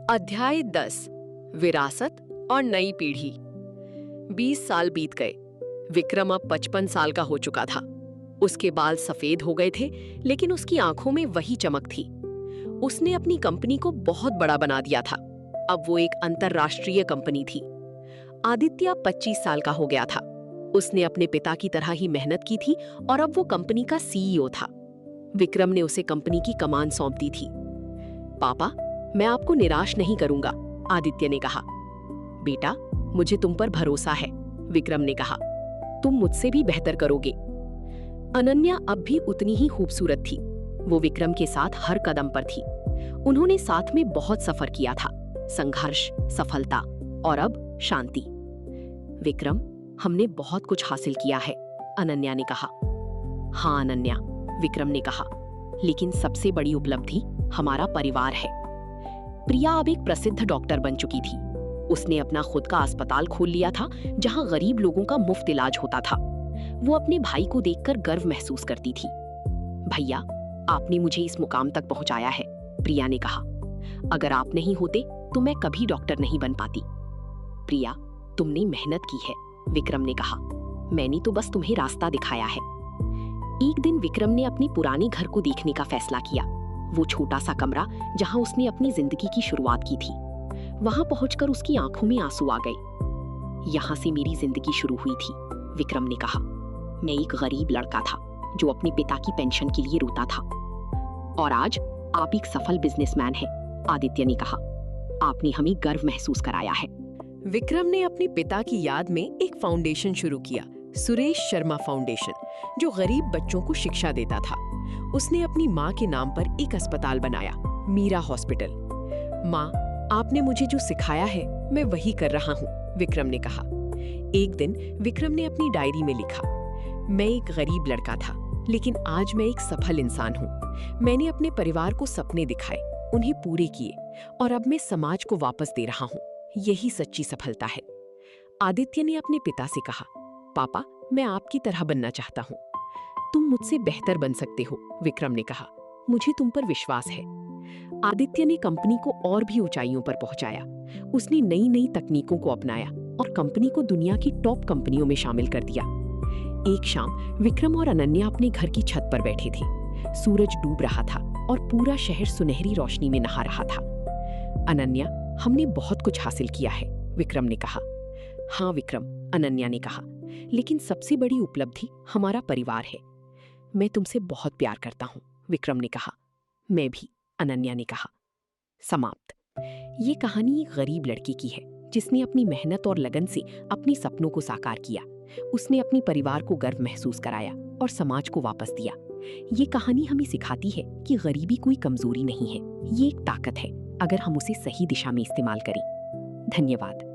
अध्याय 10 विरासत और नई पीढ़ी। 20 साल बीत गए। विक्रम अब 55 साल का हो चुका था। उसके बाल सफेद हो गए थे, लेकिन उसकी आंखों में वही चमक थी। उसने अपनी कंपनी को बहुत बड़ा बना दिया था। अब वो एक अंतरराष्ट्रीय कंपनी थी। आदित्य 25 साल का हो गया था। उसने अपने पिता की तरह ही मेहनत की थी और अब वो कंपनी का सीईओ था। विक्रम ने उसे कंपनी की कमान सौंप दी थी। पापा, मैं आपको निराश नहीं करूंगा, आदित्य ने कहा। बेटा, मुझे तुम पर भरोसा है, विक्रम ने कहा। तुम मुझसे भी बेहतर करोगे। अनन्या अब भी उतनी ही खूबसूरत थी। वो विक्रम के साथ हर कदम पर थी। उन्होंने साथ में बहुत सफर किया था, संघर्ष, सफलता और अब शांति। विक्रम, हमने बहुत कुछ हासिल किया है, अनन्या ने कहा। हाँ अनन्या, विक्रम ने कहा, लेकिन सबसे बड़ी उपलब्धि हमारा परिवार है। प्रिया अब एक प्रसिद्ध डॉक्टर बन चुकी थी। उसने अपना खुद का अस्पताल खोल लिया था, जहां गरीब लोगों का मुफ्त इलाज होता था। वो अपने भाई को देखकर गर्व महसूस करती थी। भैया, आपने मुझे इस मुकाम तक पहुंचाया है, प्रिया ने कहा। अगर आप नहीं होते तो मैं कभी डॉक्टर नहीं बन पाती। प्रिया, तुमने मेहनत की है, विक्रम ने कहा। मैंने तो बस तुम्हें रास्ता दिखाया है। एक दिन विक्रम ने अपनी पुरानी घर को देखने का फैसला किया। वो छोटा सा कमरा जहां उसने अपनी जिंदगी की शुरुआत की थी। वहां पहुंचकर उसकी आंखों में आंसू आ गए। यहां से मेरी जिंदगी शुरू हुई थी, विक्रम ने कहा। मैं एक गरीब लड़का था जो अपने पिता की पेंशन के लिए रोता था। और आज आप एक सफल बिजनेसमैन हैं, आदित्य ने कहा। आपने हमें गर्व महसूस कराया है। विक्रम ने अपने पिता की याद में एक फाउंडेशन शुरू किया, सुरेश शर्मा फाउंडेशन, जो गरीब बच्चों को शिक्षा देता था। उसने अपनी माँ के नाम पर एक अस्पताल बनाया, मीरा हॉस्पिटल। माँ, आपने मुझे जो सिखाया है मैं वही कर रहा हूँ, विक्रम ने कहा। एक दिन विक्रम ने अपनी डायरी में लिखा, मैं एक गरीब लड़का था, लेकिन आज मैं एक सफल इंसान हूँ। मैंने अपने परिवार को सपने दिखाए, उन्हें पूरे किए, और अब मैं समाज को वापस दे रहा हूँ। यही सच्ची सफलता है। आदित्य ने अपने पिता से कहा, पापा, मैं आपकी तरह बनना चाहता हूँ। तुम मुझसे बेहतर बन सकते हो, विक्रम ने कहा। मुझे तुम पर विश्वास है। आदित्य ने कंपनी को और भी ऊंचाइयों पर पहुंचाया। उसने नई नई तकनीकों को अपनाया और कंपनी को दुनिया की टॉप कंपनियों में शामिल कर दिया। एक शाम विक्रम और अनन्या अपने घर की छत पर बैठे थे। सूरज डूब रहा था और पूरा शहर सुनहरी रोशनी में नहा रहा था। अनन्या, हमने बहुत कुछ हासिल किया है, विक्रम ने कहा। हाँ विक्रम, अनन्या ने कहा, लेकिन सबसे बड़ी उपलब्धि हमारा परिवार है। मैं तुमसे बहुत प्यार करता हूँ, विक्रम ने कहा। मैं भी, अनन्या ने कहा। समाप्त। ये कहानी एक गरीब लड़की की है जिसने अपनी मेहनत और लगन से अपने सपनों को साकार किया। उसने अपने परिवार को गर्व महसूस कराया और समाज को वापस दिया। ये कहानी हमें सिखाती है कि गरीबी कोई कमजोरी नहीं है, ये एक ताकत है, अगर हम उसे सही दिशा में इस्तेमाल करें। धन्यवाद।